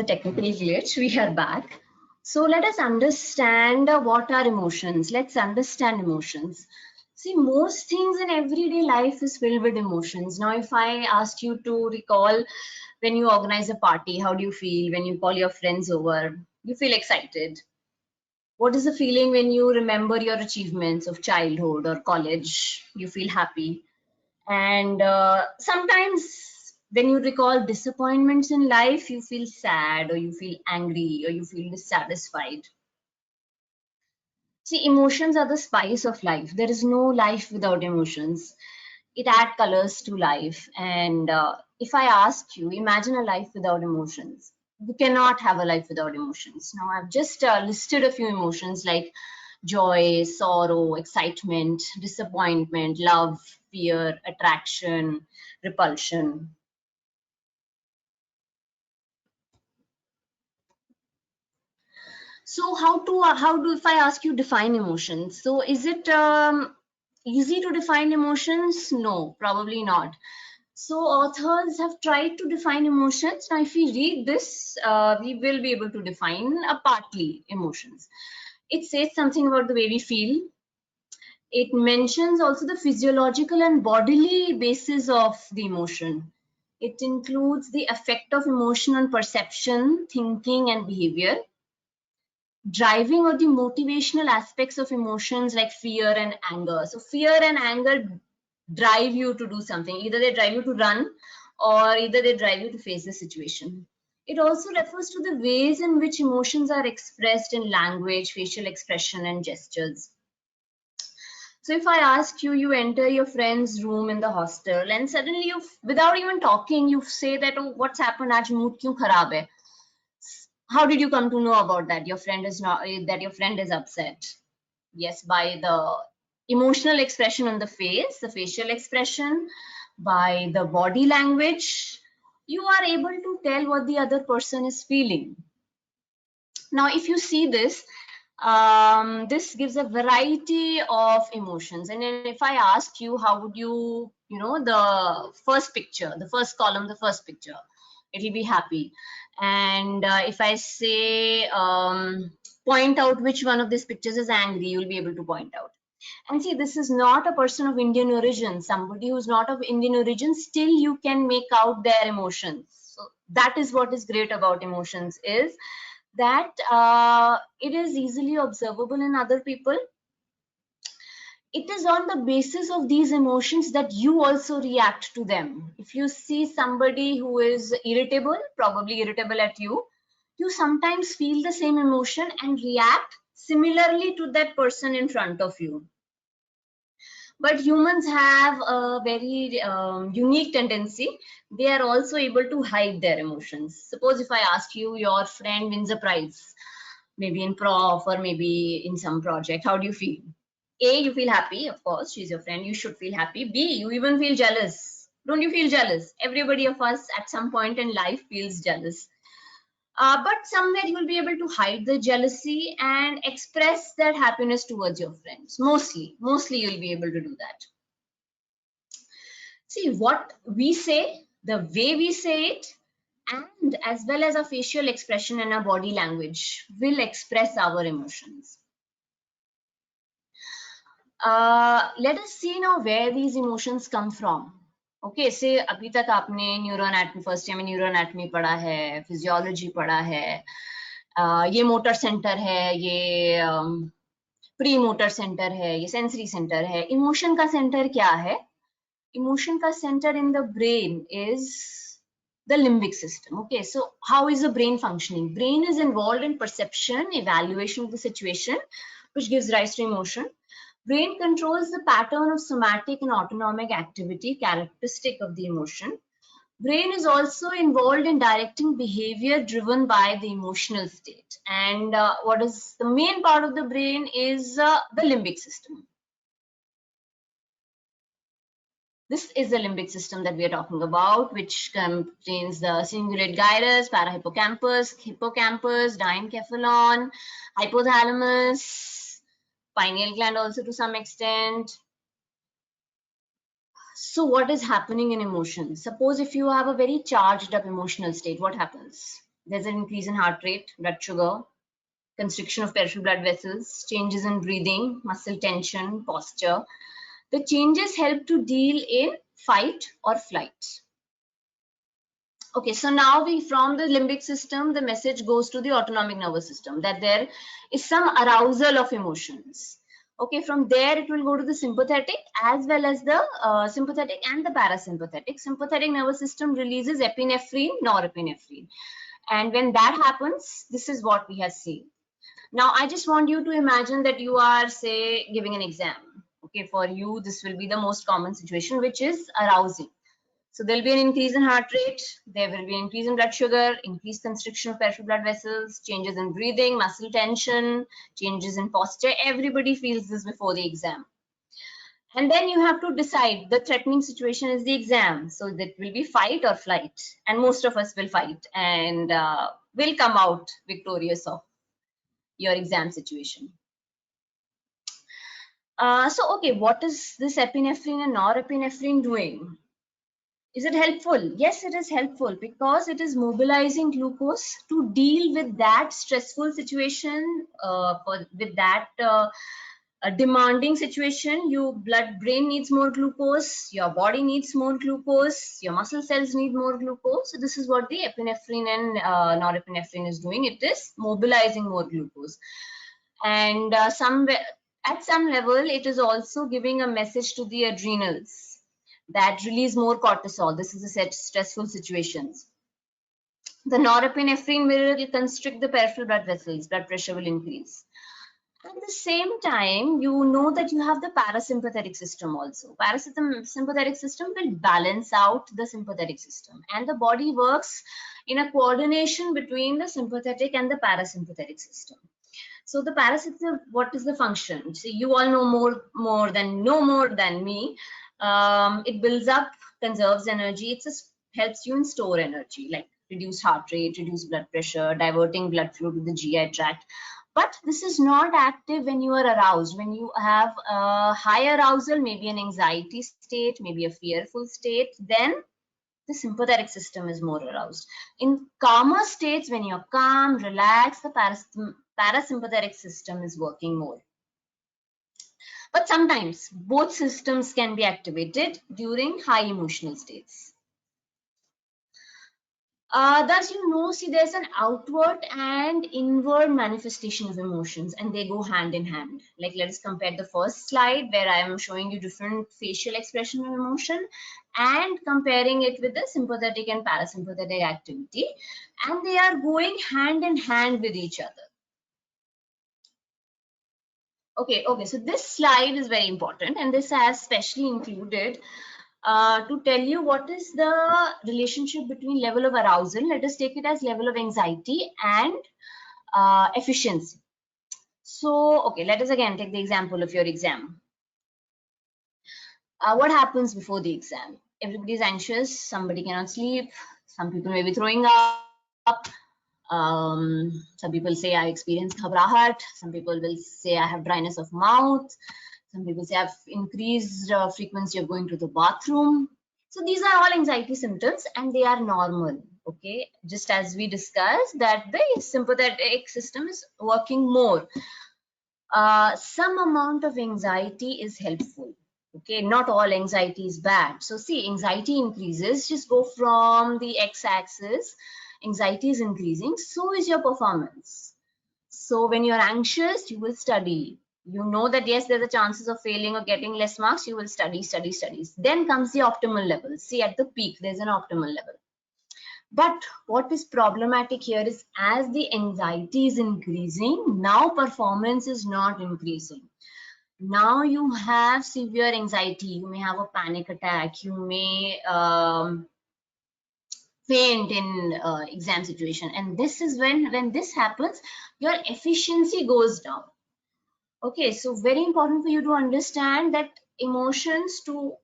The technical glitch, we are back. So let us understand what are emotions. Let's understand emotions. See, most things in everyday life is filled with emotions. Now, if I asked you to recall when you organize a party, how do you feel? When you call your friends over, you feel excited. What is the feeling when you remember your achievements of childhood or college? You feel happy. And sometimes when you recall disappointments in life, you feel sad or you feel angry or you feel dissatisfied. See, emotions are the spice of life. There is no life without emotions. It adds colors to life. And if I ask you, imagine a life without emotions. You cannot have a life without emotions. Now, I've just listed a few emotions like joy, sorrow, excitement, disappointment, love, fear, attraction, repulsion. So how do if I ask you define emotions? So is it easy to define emotions? No, probably not. So authors have tried to define emotions. Now, if we read this, we will be able to define partly emotions. It says something about the way we feel. It mentions also the physiological and bodily basis of the emotion. It includes the effect of emotion on perception, thinking, and behavior. Driving or the motivational aspects of emotions like fear and anger. So fear and anger drive you to do something. Either they drive you to run or either they drive you to face the situation. It also refers to the ways in which emotions are expressed in language, facial expression, and gestures. So if I ask you, you enter your friend's room in the hostel and suddenly you, without even talking, you say that, oh, what's happened? Aaj mood kyun kharab hai? How did you come to know about that? Your friend is not, that your friend is upset. Yes, by the emotional expression on the face, the facial expression, by the body language, you are able to tell what the other person is feeling. Now, if you see this, this gives a variety of emotions. And then if I ask you, how would you, the first picture, the first column, the first picture, it will be happy. And if I say, point out which one of these pictures is angry, you'll be able to point out. And see, this is not a person of Indian origin. Somebody who's not of Indian origin, still you can make out their emotions. So that is what is great about emotions, is that it is easily observable in other people. It is on the basis of these emotions that you also react to them. If you see somebody who is irritable, probably irritable at you, you sometimes feel the same emotion and react similarly to that person in front of you. But humans have a very unique tendency. They are also able to hide their emotions. Suppose if I ask you, your friend wins a prize, maybe in prof or maybe in some project, how do you feel? A, you feel happy, of course, she's your friend, you should feel happy. B, you even feel jealous. Don't you feel jealous? Everybody of us at some point in life feels jealous. But somewhere you will be able to hide the jealousy and express that happiness towards your friends. Mostly you'll be able to do that. See, what we say, the way we say it, and as well as our facial expression and our body language will express our emotions. Let us see now where these emotions come from. Okay, say अभी तक आपने न्यूरोएनाटमी first year में न्यूरोएनाटमी पढ़ा है, physiology पढ़ा है, ये motor centre है, ये प्री मोटर सेंटर है, ये सेंसरी सेंटर है. इमोशन का सेंटर क्या है? Emotion ka center in the brain is the limbic system. Okay, so how is the brain functioning? Brain is involved in perception, evaluation of the situation, which gives rise to emotion. Brain controls the pattern of somatic and autonomic activity characteristic of the emotion. Brain is also involved in directing behavior driven by the emotional state. And what is the main part of the brain is the limbic system. This is the limbic system that we are talking about, which contains the cingulate gyrus, parahippocampus, hippocampus, diencephalon, hypothalamus, pineal gland also to some extent. So what is happening in emotions? Suppose if you have a very charged up emotional state, what happens? There's an increase in heart rate, blood sugar, constriction of peripheral blood vessels, changes in breathing, muscle tension, posture. The changes help to deal in fight or flight. Okay, so now from the limbic system, the message goes to the autonomic nervous system that there is some arousal of emotions. Okay, from there it will go to the sympathetic as well as the sympathetic and the parasympathetic. Sympathetic nervous system releases epinephrine, norepinephrine. And when that happens, this is what we have seen. Now, I just want you to imagine that you are, say, giving an exam. Okay, for you, this will be the most common situation, which is arousing. So there'll be an increase in heart rate, there will be an increase in blood sugar, increased constriction of peripheral blood vessels, changes in breathing, muscle tension, changes in posture. Everybody feels this before the exam. And then you have to decide the threatening situation is the exam. So that will be fight or flight. And most of us will fight and will come out victorious of your exam situation. So, okay, what is this epinephrine and norepinephrine doing? Is it helpful? Yes, it is helpful because it is mobilizing glucose to deal with that stressful situation, with that a demanding situation. Your brain needs more glucose, your body needs more glucose, your muscle cells need more glucose. So this is what the epinephrine and norepinephrine is doing. It is mobilizing more glucose. And at some level, it is also giving a message to the adrenals that release more cortisol. This is a stressful situations. The norepinephrine will constrict the peripheral blood vessels, blood pressure will increase. At the same time, you know that you have the parasympathetic system also. Parasympathetic system will balance out the sympathetic system, and the body works in a coordination between the sympathetic and the parasympathetic system. So the parasympathetic, what is the function? So you all know more than me. It builds up, conserves energy. It just helps you in store energy, like reduce heart rate, reduce blood pressure, diverting blood flow to the GI tract. But this is not active when you are aroused. When you have a high arousal, maybe an anxiety state, maybe a fearful state, then the sympathetic system is more aroused. In calmer states, when you're calm, relaxed, the parasympathetic system is working more. But sometimes both systems can be activated during high emotional states. Thus, see, there's an outward and inward manifestation of emotions, and they go hand in hand. Like, let us compare the first slide where I am showing you different facial expression of emotion and comparing it with the sympathetic and parasympathetic activity, and they are going hand in hand with each other. Okay, so this slide is very important, and this has specially included to tell you what is the relationship between level of arousal. Let us take it as level of anxiety and efficiency. So, okay, let us again take the example of your exam. What happens before the exam? Everybody is anxious, somebody cannot sleep, some people may be throwing up. Some people say I experience ghabrahat, some people will say I have dryness of mouth, some people say I've increased frequency of going to the bathroom. So these are all anxiety symptoms and they are normal. Okay, just as we discussed that the sympathetic system is working more. Some amount of anxiety is helpful. Okay, not all anxiety is bad. So see, anxiety increases, just go from the x-axis, anxiety is increasing, so is your performance. So when you're anxious, you will study. You know that yes, there's a chances of failing or getting less marks, you will study. Then comes the optimal level. See, at the peak, there's an optimal level. But what is problematic here is as the anxiety is increasing, now performance is not increasing. Now you have severe anxiety, you may have a panic attack, you may faint in exam situation, and this is when this happens, your efficiency goes down. Okay, so very important for you to understand that emotions, to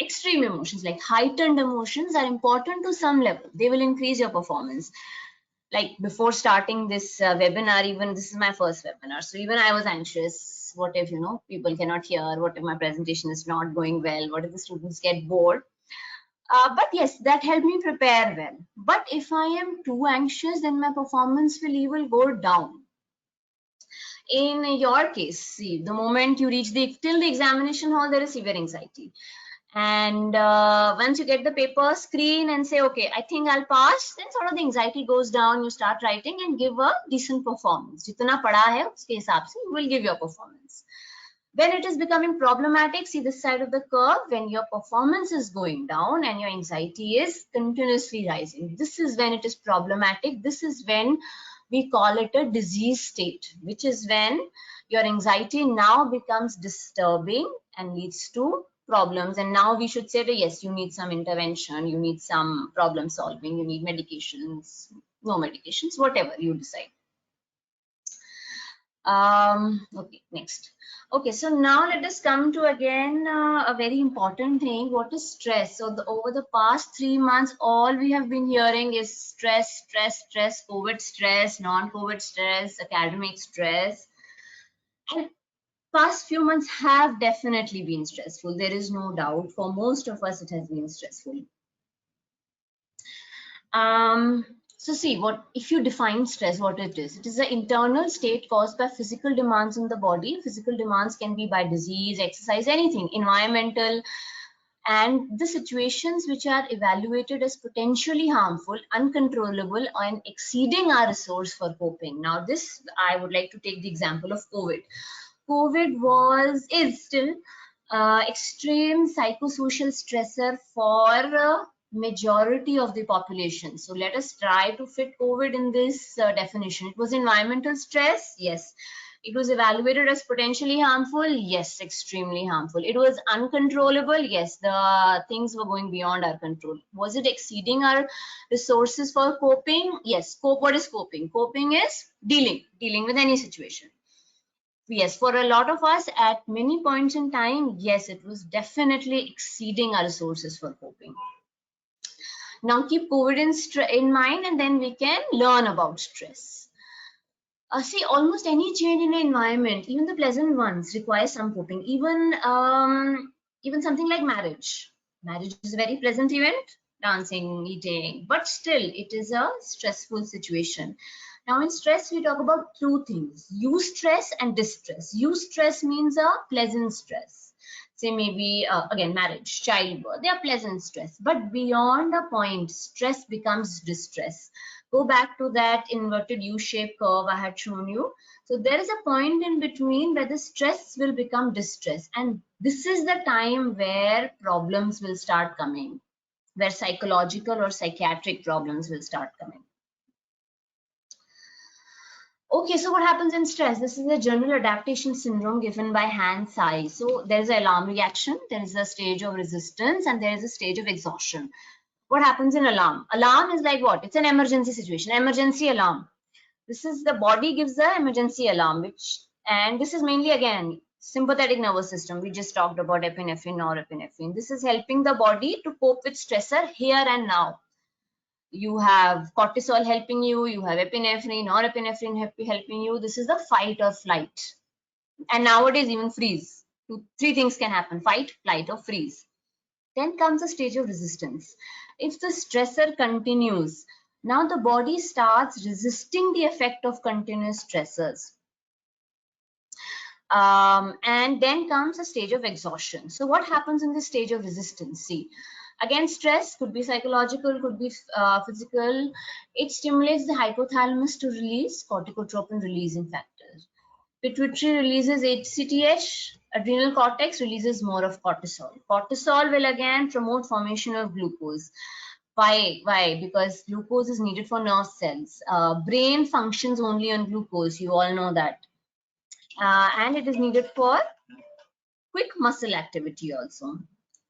extreme emotions like heightened emotions, are important to some level. They will increase your performance. Like before starting this webinar, even this is my first webinar, so even I was anxious. What if people cannot hear? What if my presentation is not going well? What if the students get bored? But yes, that helped me prepare well. But if I am too anxious, then my performance will even go down. In your case, see, the moment you reach till the examination hall, there is severe anxiety. And once you get the paper screen and say, okay, I think I'll pass, then sort of the anxiety goes down. You start writing and give a decent performance. Jitna pada hai, uske hisab se you will give your performance. When it is becoming problematic, see this side of the curve, when your performance is going down and your anxiety is continuously rising. This is when it is problematic. This is when we call it a disease state, which is when your anxiety now becomes disturbing and leads to problems. And now we should say that yes, you need some intervention, you need some problem solving, you need medications, no medications, whatever you decide. Okay, next. Okay, so now let us come to again a very important thing. What is stress? So over the past 3 months, all we have been hearing is stress, stress, stress, COVID stress, non-COVID stress, academic stress. And past few months have definitely been stressful. There is no doubt. For most of us, it has been stressful. So see, what if you define stress, what it is? It is an internal state caused by physical demands in the body. Physical demands can be by disease, exercise, anything, environmental, and the situations which are evaluated as potentially harmful, uncontrollable, and exceeding our resource for coping. Now, this I would like to take the example of COVID. COVID is still extreme psychosocial stressor for majority of the population. So let us try to fit COVID in this definition. It was environmental stress, yes. It was evaluated as potentially harmful, yes, extremely harmful. It was uncontrollable, yes, the things were going beyond our control. Was it exceeding our resources for coping? Yes. What is coping? Coping is dealing with any situation. Yes, for a lot of us at many points in time, yes, it was definitely exceeding our resources for coping. Now keep COVID in mind, and then we can learn about stress. See, almost any change in the environment, even the pleasant ones, require some coping. Even something like marriage. Marriage is a very pleasant event, dancing, eating, but still it is a stressful situation. Now in stress, we talk about two things, eustress and distress. Eustress means a pleasant stress. Say maybe, again, marriage, childbirth, they are pleasant stress. But beyond a point, stress becomes distress. Go back to that inverted U-shaped curve I had shown you. So there is a point in between where the stress will become distress. And this is the time where problems will start coming, where psychological or psychiatric problems will start coming. Okay, so what happens in stress? This is a general adaptation syndrome given by Hans Sai. So there's an alarm reaction, there is a stage of resistance, and there is a stage of exhaustion. What happens in alarm? Alarm is like what? It's an emergency situation, emergency alarm. This is the body gives the emergency alarm, and this is mainly again sympathetic nervous system. We just talked about epinephrine, norepinephrine. This is helping the body to cope with stressor here and now. You have cortisol helping you, you have epinephrine, norepinephrine helping you. This is the fight or flight. And nowadays even freeze. Three things can happen: fight, flight, or freeze. Then comes a stage of resistance. If the stressor continues, now the body starts resisting the effect of continuous stressors. And then comes a stage of exhaustion. So what happens in this stage of resistance? See, again, stress could be psychological, could be physical. It stimulates the hypothalamus to release corticotropin releasing factors. Pituitary releases HCTH, adrenal cortex releases more of cortisol. Cortisol will again promote formation of glucose. Why? Because glucose is needed for nerve cells. Brain functions only on glucose, you all know that. And it is needed for quick muscle activity also.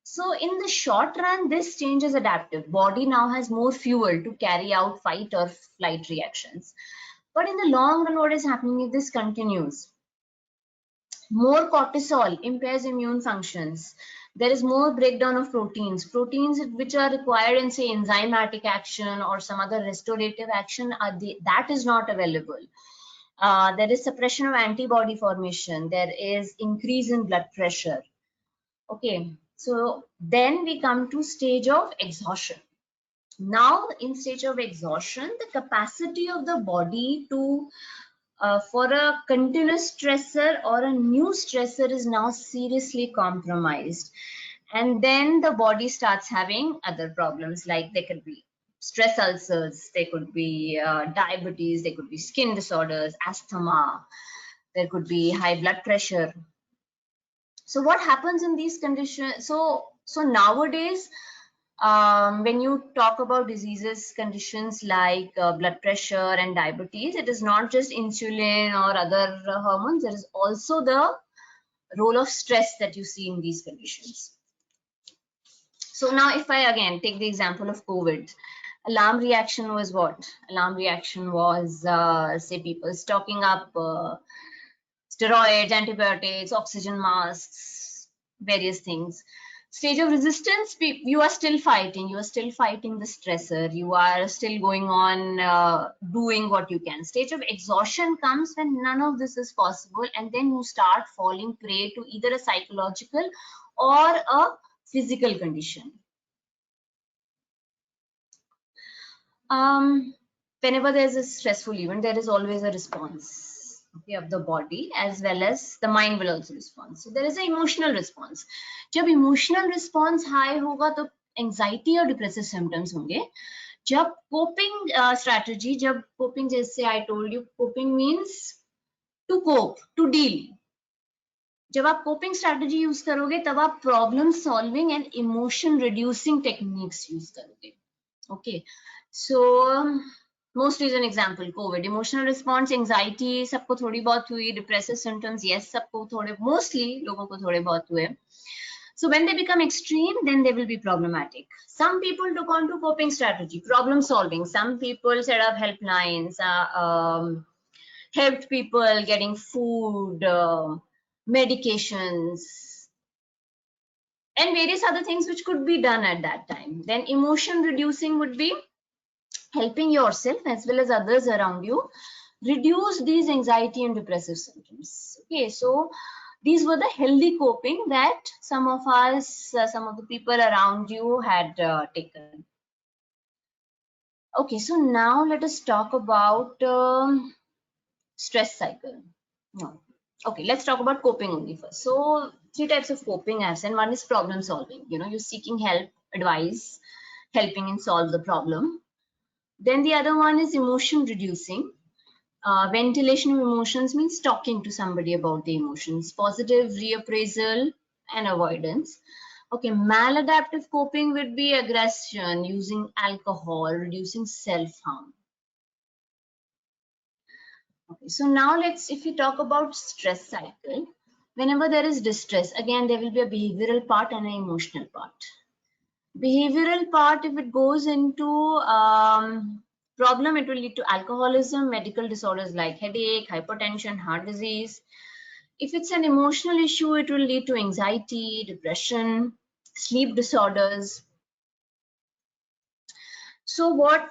So in the short run, this change is adaptive. Body now has more fuel to carry out fight or flight reactions. But in the long run, what is happening if this continues? More cortisol impairs immune functions. There is more breakdown of proteins. Proteins which are required in, say, enzymatic action or some other restorative action, that is not available. There is suppression of antibody formation. There is increase in blood pressure. Okay, So then we come to stage of exhaustion. Now in stage of exhaustion, the capacity of the body to for a continuous stressor or a new stressor is now seriously compromised. And then the body starts having other problems, like there could be stress ulcers, there could be diabetes, there could be skin disorders, asthma, there could be high blood pressure. So what happens in these conditions? So nowadays, when you talk about diseases, conditions like blood pressure and diabetes, it is not just insulin or other hormones. There is also the role of stress that you see in these conditions. So now if I again take the example of COVID, alarm reaction was what? Alarm reaction was, say, people stocking up steroids, antibiotics, oxygen masks, various things. Stage of resistance, you are still fighting. You are still fighting the stressor. You are still going on doing what you can. Stage of exhaustion comes when none of this is possible, and then you start falling prey to either a psychological or a physical condition. Whenever there's a stressful event, there is always a response, okay, of the body, as well as the mind will also respond. So there is an emotional response. जब emotional response high होगा तो anxiety और depressive symptoms होंगे. जब coping strategy, जब coping, जैसे I told you, coping means to cope, to deal. जब आप coping strategy use करोगे तब आप problem solving and emotion reducing techniques use करोगे. Okay, so most recent example, COVID, emotional response, anxiety, सबको थोड़ी बहुत हुई, depressive symptoms, yes, सबको थोड़े, mostly लोगों को थोड़े बहुत हुए. So when they become extreme, then they will be problematic. Some people took on to coping strategy, problem solving. Some people set up helplines, helped people getting food, medications, and various other things which could be done at that time. Then emotion reducing would be helping yourself as well as others around you reduce these anxiety and depressive symptoms. Okay, so these were the healthy coping that some of us, some of the people around you had taken. Okay, so now let us talk about stress cycle. No. Okay, let's talk about coping only first. So three types of coping I've said. One is problem solving. You know, you're seeking help, advice, helping and solve the problem. Then the other one is emotion reducing. Ventilation of emotions means talking to somebody about the emotions, positive reappraisal and avoidance. Okay, maladaptive coping would be aggression, using alcohol, reducing self-harm. Okay, so now if we talk about stress cycle, whenever there is distress, again, there will be a behavioral part and an emotional part. Behavioral part, if it goes into problem, it will lead to alcoholism, medical disorders like headache, hypertension, heart disease. If it's an emotional issue, it will lead to anxiety, depression, sleep disorders. So what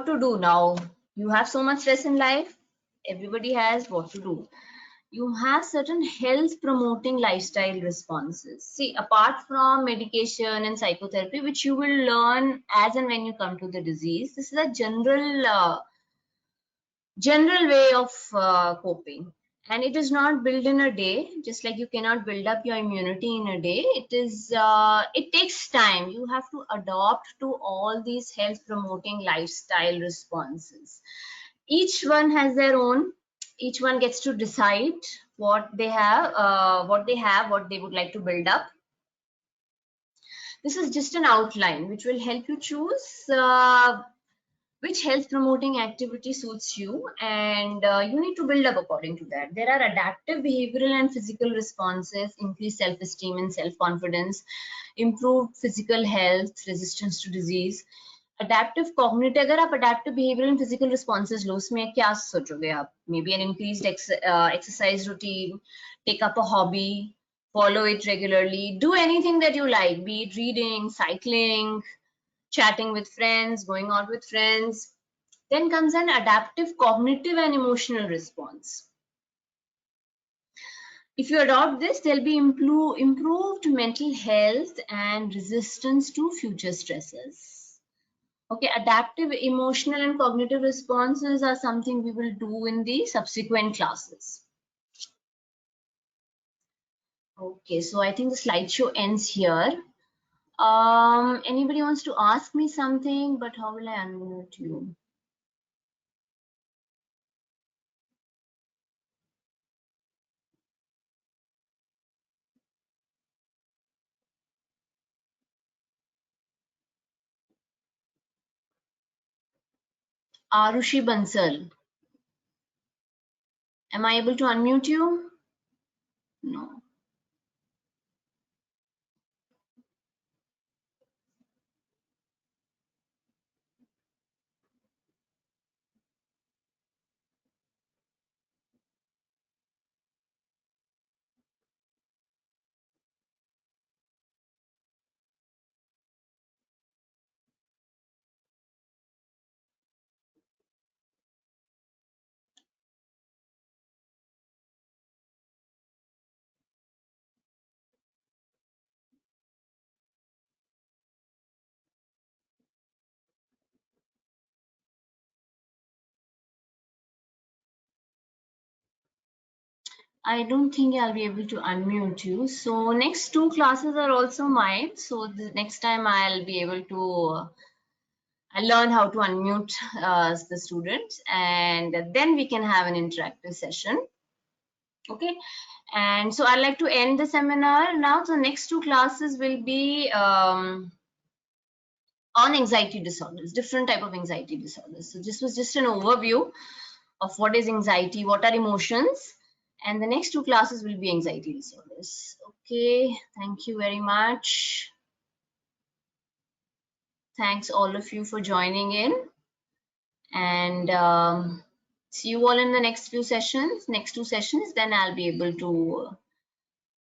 to do now? You have so much stress in life. Everybody has what to do. You have certain health promoting lifestyle responses. See, apart from medication and psychotherapy, which you will learn as and when you come to the disease, this is a general way of coping. And it is not built in a day, just like you cannot build up your immunity in a day. It takes time. You have to adopt to all these health promoting lifestyle responses. Each one has their own. Each one gets to decide what they have, what they would like to build up. This is just an outline which will help you choose which health promoting activity suits you, and you need to build up according to that. There are adaptive behavioral and physical responses, increased self-esteem and self-confidence, improved physical health, resistance to disease. Adaptive cognitive, अगर आप adaptive behavioral and physical responses लो, उसमें क्या सोचोगे आप? Maybe an increased exercise routine, take up a hobby, follow it regularly, do anything that you like, be it reading, cycling, chatting with friends, going out with friends. Then comes an adaptive cognitive and emotional response. If you adopt this, there'll be improved mental health and resistance to future stresses. Okay, adaptive emotional and cognitive responses are something we will do in the subsequent classes. Okay, so I think the slideshow ends here. Anybody wants to ask me something, but how will I unmute you? Arushi Bansal. Am I able to unmute you? No. I don't think I'll be able to unmute you. So next two classes are also mine. So the next time I'll be able to I'll learn how to unmute the students, and then we can have an interactive session. Okay. And so I'd like to end the seminar now. So next two classes will be on anxiety disorders, different type of anxiety disorders. So this was just an overview of what is anxiety, what are emotions, and the next two classes will be anxiety disorders. Okay, thank you very much. Thanks all of you for joining in, and see you all in the next few sessions, next two sessions. Then I'll be able to